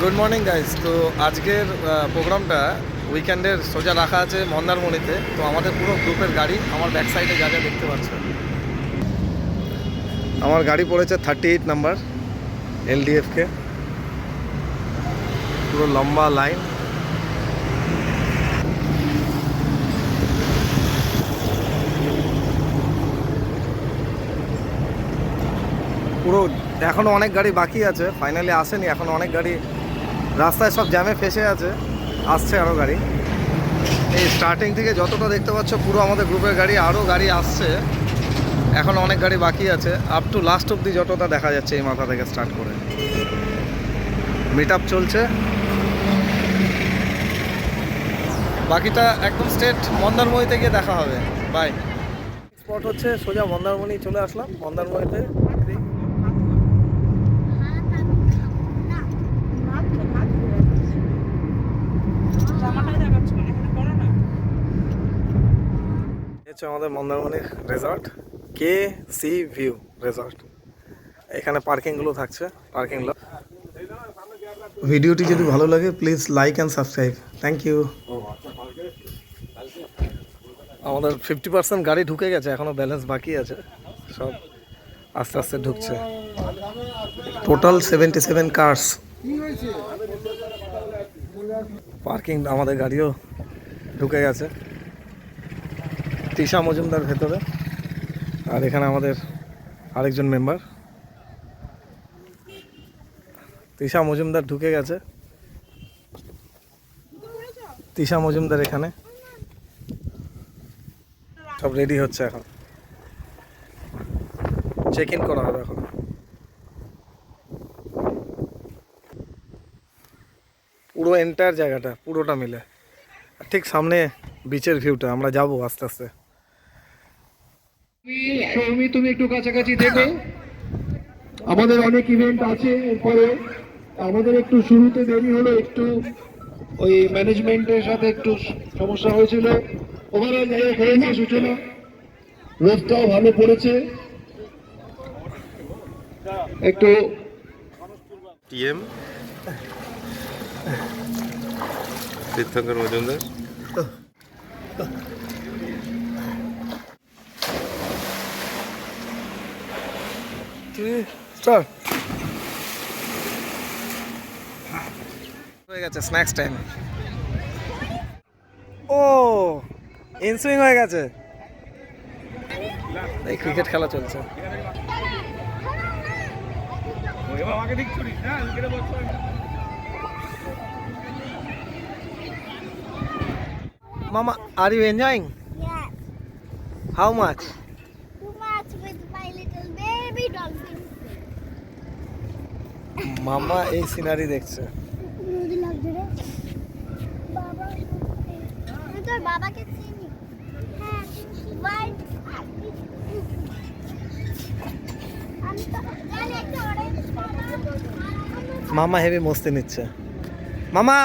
Good morning guys. তো আজকের প্রোগ্রামটা উইকেন্ডের সোজা রাখা আছে মন্দারমণিতে। তো আমাদের পুরো গ্রুপের গাড়ি আমার ব্যাক সাইডে যা যা দেখতে পাচ্ছ, আমার গাড়ি পড়েছে 38 নাম্বার LDF-কে। পুরো লম্বা লাইন। পুরো এখনও অনেক গাড়ি বাকি আছে, ফাইনালি আসেনি এখনও। অনেক গাড়ি রাস্তায় সব জ্যামে ফেসে আছে, আসছে আরও গাড়ি। এই স্টার্টিং থেকে যতটা দেখতে পাচ্ছ পুরো আমাদের গ্রুপের গাড়ি, আরও গাড়ি আসছে, এখন অনেক গাড়ি বাকি আছে। আপ টু লাস্ট অব্দি যতটা দেখা যাচ্ছে এই মাথা থেকে স্টার্ট করে মিট আপ চলছে। বাকিটা একদম স্ট্রেট মন্দারমণিতে গিয়ে দেখা হবে। বাই। স্পট হচ্ছে সোজা মন্দারমণি চলে আসলাম। মন্দারমণিতে আমাদের মন্দারমণির রেজর্ট KC ভিউ রেজর্ট। এখানে পার্কিংগুলো থাকছে, পার্কিং লট। ভিডিওটি যদি ভালো লাগে please like and subscribe. Thank you. আমাদের 50% গাড়ি ঢুকে গেছে, এখনও ব্যালেন্স বাকি আছে, সব আস্তে আস্তে ঢুকছে। Total 77 cars parking. আমাদের গাড়িও ঢুকে গেছে। তৃষা মজুমদার ভেতরে, আর এখানে আমাদের আরেকজন মেম্বার তৃষা মজুমদার ঢুকে গেছে। তৃষা মজুমদার এখানে, সব রেডি হচ্ছে, এখন চেক ইন করা হবে। এখন পুরো এন্টায়ার জায়গাটা পুরোটা মিলে, ঠিক সামনে বিচের ভিউটা। আমরা যাব আস্তে আস্তে। সৌমি তুমি একটু কাছাকাছি দেখো, আমাদের অনেক ইভেন্ট আছে এরপরে। আমাদের একটু শুরুতে দেরি হলো, একটু ওই ম্যানেজমেন্টের সাথে একটু সমস্যা হয়েছিল। ওভারঅল যাই হোক হয়েছে সূচনা, রোদটাও ভালো পড়েছে। একটু TM তীর্থঙ্কর মজুমদার। হয়ে গেছে স্ন্যাক্স টাইম। ও ইনসুইং হয়ে গেছে, এই ক্রিকেট খেলা চলছে। Mama, are you enjoying? Yes, How much? too much with my little baby dolphin. মামা এই সিনারি দেখছে। নদী লাগছে রে বাবা, আমি তোর বাবাকে চিনি। হ্যাঁ, হোয়াইট আমি তো জানি একটা অরেঞ্জ মামা হেভি মস্তি নিচ্ছে। মামা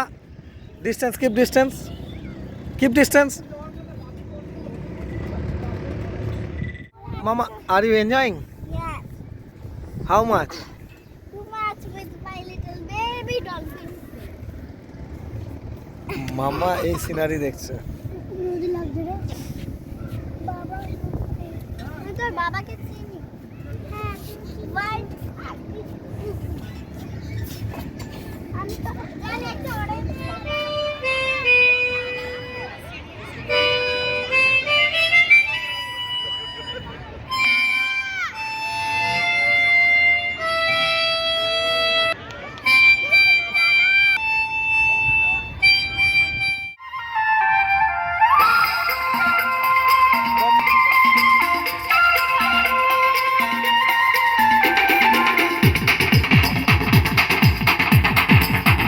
distance, keep distance, keep distance. মামা, are you enjoying? Yes, how much? too much with my little baby dolphin. মামা এই সিনারি দেখছে। নদী লাগছে রে বাবা, আমি তোর বাবাকে চিনি। হ্যাঁ, হোয়াইট আমি তো জানি একটা অরেঞ্জ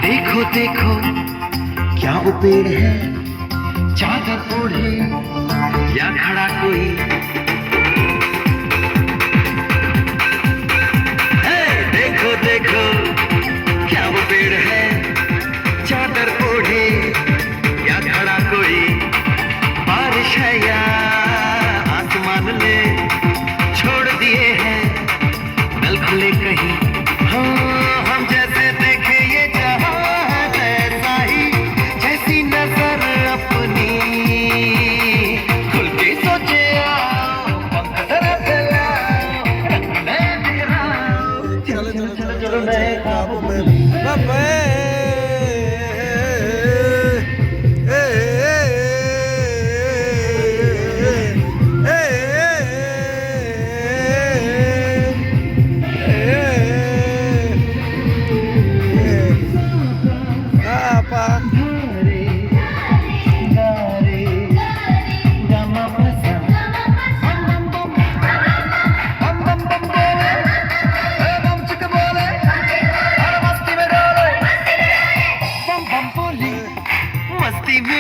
देखो देखो क्या वो पेड़ है, चादर ओढ़े या खड़ा कोई। हे, देखो देखो क्या वो पेड़ है, चादर ओढ़े या खड़ा कोई। बारिश है या आसमान ने छोड़ दिए हैं नल खुले कहीं। हाँ, हम जैसे देखे ये जहां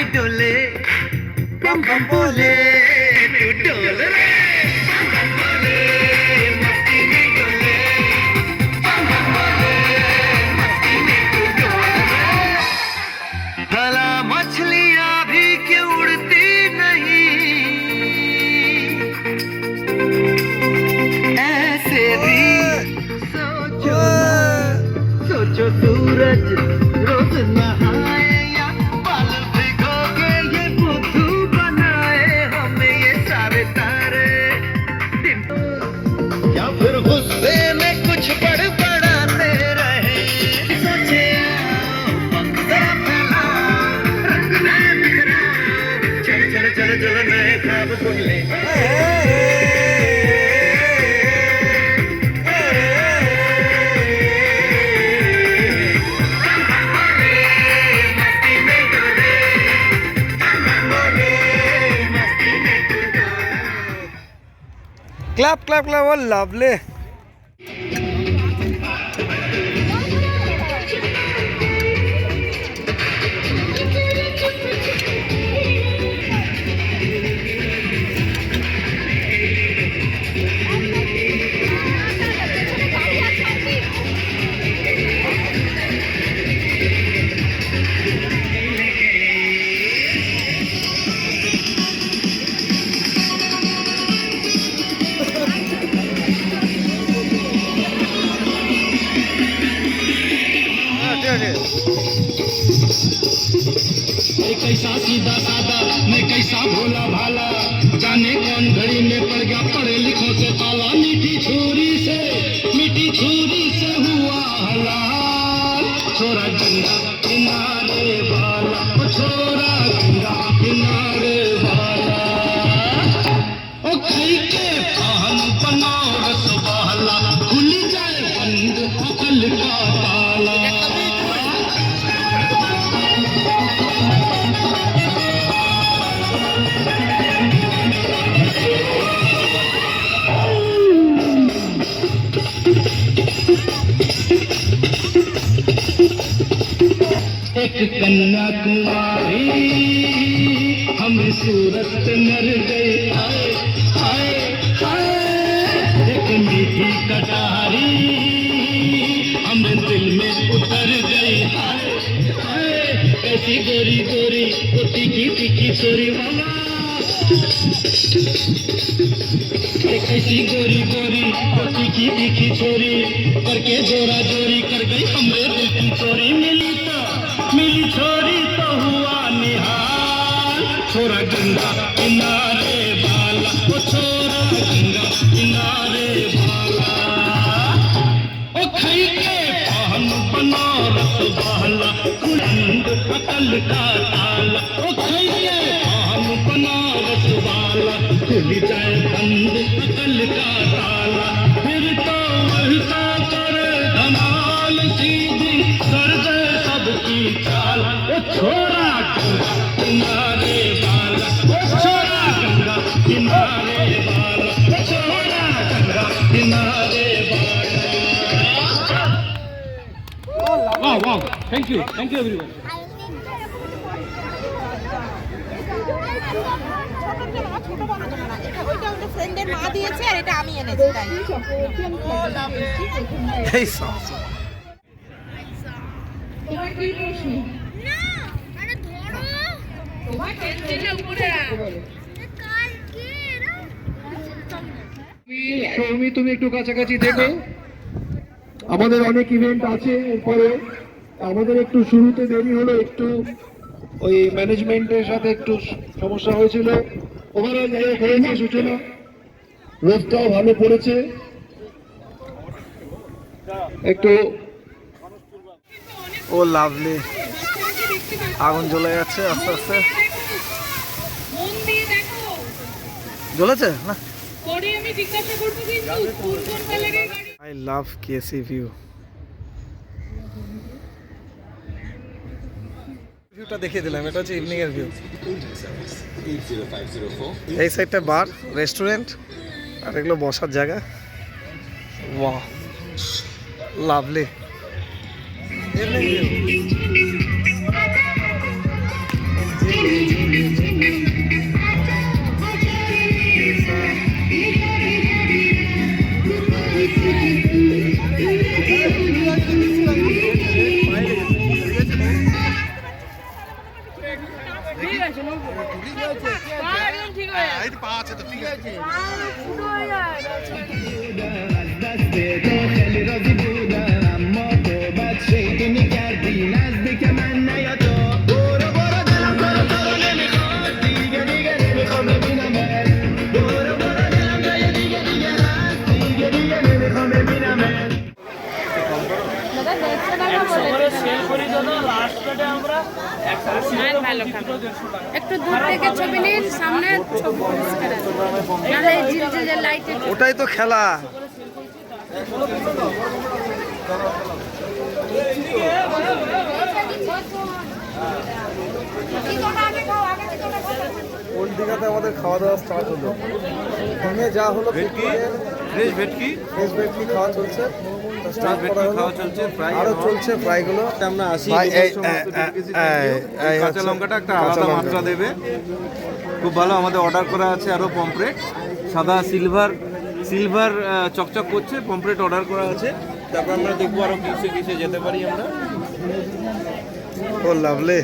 में डोले बम बम बोले तू डोल रे बम बम बोले मस्ती में डोले बम बम बोले मस्ती में तू डोल रे भला मछलियां भी क्यों उड़ती नहीं ऐसे भी सोचो सोचो सूरज रोज नहाए या पल भिगो के ये बुद्धू बनाए हमें ये सारे तारे दिन या फिर गुस्से में कुछ बड़बड़ाते रहे सोचे वक्त जरा फैलाओ रंग नए बिखराओ चल चल चल चल नए ख्वाब बुन ले ক্ল্যাপ ক্ল্যাপ ক্ল্যাপ ও লাভলি। मैं कैसा सीधा सादा मैं कैसा भोला भाला जाने कौन घड़ी में पड़ गया पढ़े लिखों से पाला मीठी छुरी से हुआ हलाल छोरा गंगा किनारे वाला ओ छोरा गंगा किनारे वाला ओ खाई के पान बनाओ रस वाला खुल जाए बंद अकल का ताला एक कन्या कुमारी हम सूरत मर गए हाय हाय हाय एक मीठी कटारी हम दिल में उतर गई हाय हाय कैसी गोरी गोरी वो तीखी तीखी छोरी वाला कैसी गोरी गोरी वो तीखी तीखी छोरी करके जोरा जोरी कर गई हमरे दिल की चोरी मिली छोरी तो हुआ निहाल छोरा गंगा किनारे वाला ओ छोरा गंगा किनारे वाला ओ खाई के पान बना रस वाला कुंड अकल का ताला ओ खाई के पान बना रस वाला खुल जाए बंद अकल का ताला फिर तो वैसा करे धमाल सीधी कर दे सबकी चाल ओ छोरा गंगा किनारे वाला ओ छोरा गंगा किनारे वाला ओ छोरा गंगा किनारे वाला वाह वाह थैंक यू एवरीवन ফ্রেন্ডের মা দিয়েছে আর এটা আমি এনেছি তাই এই সব না আরে ধরো তোমার টেনশনের উপরে কালকে না সৌমি তুমি একটু কাছাকাছি দেখো আমাদের অনেক ইভেন্ট আছে এরপরে আমাদের একটু শুরুতে দেরি হলো একটু ওই ম্যানেজমেন্টের সাথে একটু সমস্যা হয়েছিল ওভারঅল যাই হোক হয়েছে সূচনা রোদটাও ভালো পড়েছে একটু ও লাভলি। আগুন জ্বলে যাচ্ছে আস্তে আস্তে। মন দিয়ে দেখো জ্বলেছে না? পরে আমি জিজ্ঞাসা করব কিন্তু কোন কোন কালারের গাড়ি আই লাভ কেসি ভিউ। ভিউটা দেখিয়ে দিলাম, এটা হচ্ছে ইভিনিং এর ভিউ। এই সাইডটা বার, রেস্টুরেন্ট আর এগুলো বসার জায়গা। Wow lovely evening view. ভালো খাবো একটু দূর থেকে ছবি নিন সামনে ছবি পরিষ্কার আছে নাহলে এই ঝিলঝিল লাইটে ওটাই তো খেলা। ওল্ড দীঘাতে আমাদের খাওয়া দাওয়া স্টার্ট হলো। ভেঙে যা হলো ফ্রেশ ভেটকি ফ্রেশ ভেটকি খাওয়া চলছে, স্টার্ট করা হলো। খাওয়া চলছে, ফ্রাই আরো চলছে ফ্রাইগুলো। আমরা আসি ভাই, এই কাঁচা হচ্ছে লঙ্কাটা একটা কাঁচা আলাদা লঙ্কা। মাত্রা দেবে, খুব ভালো। আমাদের অর্ডার করা আছে আরো পমফ্রেট, সাদা সিলভার চকচক করছে পমফ্রেট অর্ডার করা আছে। তারপর আমরা দেখবো আরো কিসে কিসে যেতে পারি আমরা। ও লাভলি।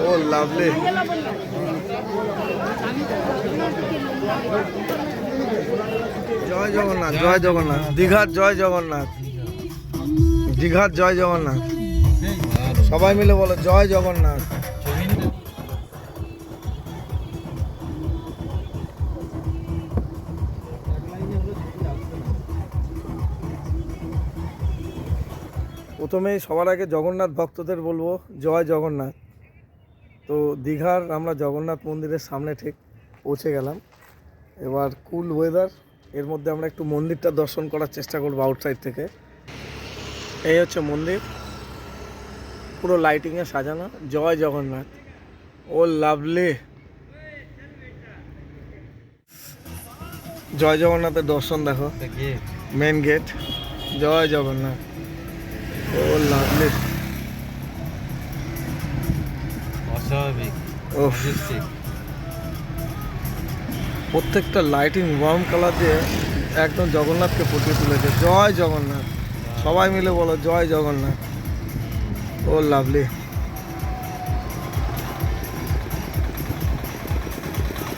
ও লাভলি। জয় জগন্নাথ, জয় জগন্নাথ, দীঘার জয় জগন্নাথ, দীঘার জয় জগন্নাথ। সবাই মিলে বলো জয় জগন্নাথ। প্রথমেই সবার আগে জগন্নাথ ভক্তদের বলবো জয় জগন্নাথ। তো দীঘার আমরা জগন্নাথ মন্দিরের সামনে ঠিক পৌঁছে গেলাম। এবার কুল ওয়েদার, এর মধ্যে আমরা একটু মন্দিরটা দর্শন করার চেষ্টা করবো আউটসাইড থেকে। এই হচ্ছে মন্দির, পুরো লাইটিংয়ে সাজানো। জয় জগন্নাথ। ও লাভলি। জয় জগন্নাথের দর্শন দেখো, মেন গেট। জয় জগন্নাথ। ও লাভলি। অস্বাভাবিক। প্রত্যেকটা লাইটিং ওয়ার্ম কালার দিয়ে একদম জগন্নাথকে ফুটিয়ে তুলেছে। জয় জগন্নাথ। সবাই মিলে বলো জয় জগন্নাথ। ও লাভলি।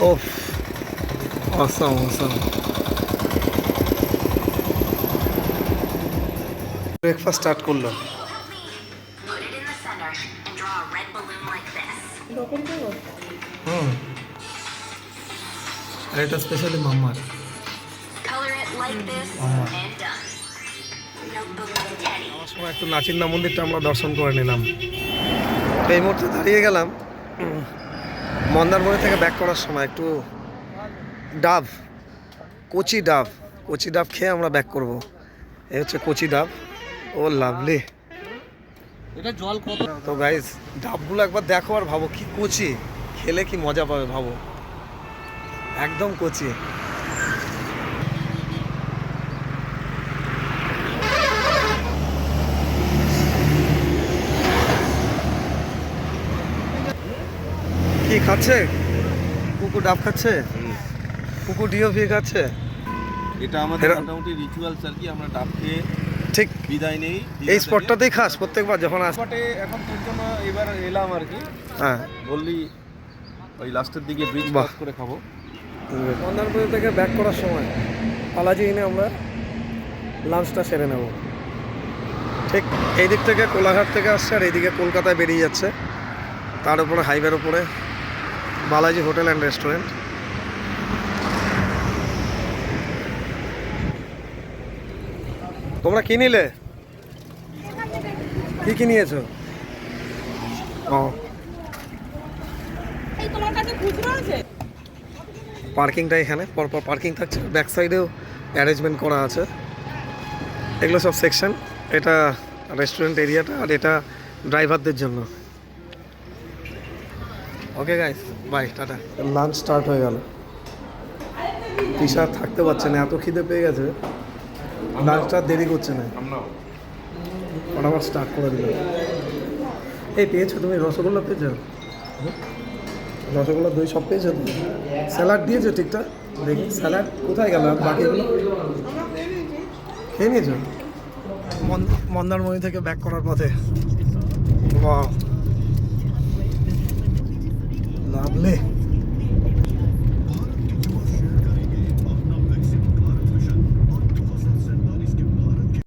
ওফ, অসম অসম। ব্রেকফাস্ট স্টার্ট করলো। Put it in the center and draw a red balloon like this. আর এটা specially মাম্মার। Color it like this and done. Notebook with Teddy. সময় একটু নাচিন্দা মন্দিরটা আমরা দর্শন করে নিলাম। তো এই মুহূর্তে দাঁড়িয়ে গেলাম মন্দারমণি থেকে ব্যাক করার সময় একটু ডাব, কচি ডাব খেয়ে আমরা ব্যাক করব। এই হচ্ছে কচি ডাব। ও লাভলি। এটা জল কত? তো গাইস, ডাবগুলো একবার দেখো আর ভাবো কি কচি, খেলে কি মজা পাবে ভাবো, একদম কচি। কি খাচ্ছে কুকুর? ডাব খাচ্ছে কুকুর, ডিওভি খাচ্ছে। এটা আমাদের এরা- মোটামুটি রিচুয়ালস আর কি, আমরা ডাব খেয়ে ঠিক বিদায় নেই। এই স্পটটাতেই খাস প্রত্যেকবার যখন আস? স্পটে এখন তোর জন্য এবার এলাম আর কি, হ্যাঁ, বললি ওই লাস্টের দিকে ব্রিজ বাহ। ক্রস করে খাবো। মন্দারমণি থেকে ব্যাক করার সময় পালাজি এনে আমরা লাঞ্চটা সেরে নেব। ঠিক এই দিক থেকে কোলাঘাট থেকে আসছে আর এইদিকে কলকাতায় বেরিয়ে যাচ্ছে। তার উপরে হাইওয়ের উপরে বালাজি হোটেল অ্যান্ড রেস্টুরেন্ট। তোমরা কি নিলে? কি নিয়েছো? ও, এই তোমার কাছে খুচরো আছে? পার্কিংটা এখানে পরপর পার্কিং থাকছে, ব্যাক সাইডেও অ্যারেঞ্জমেন্ট করা আছে। এগুলো সব সেকশন। এটা রেস্টুরেন্ট এরিয়াটা আর এটা ড্রাইভারদের জন্য। ওকে গাইস, বাই, টাটা। লাঞ্চ স্টার্ট হয়ে গেল। তৃষা থাকতে পারছে না, এত খিদে পেয়ে গেছে, লাঞ্চটা দেরি করছে না, ফটাফট স্টার্ট করে দিল। এই পেয়েছো তুমি? রসগোল্লা পেয়েছো? রসগোল্লা, দই সব পেয়েছো? স্যালাড দিয়েছো ঠিকঠাক? দেখি স্যালাড কোথায় গেল আর বাকিগুলো? খেয়ে নিয়েছো? মন্দারমণি থেকে ব্যাক করার পথে বাহ,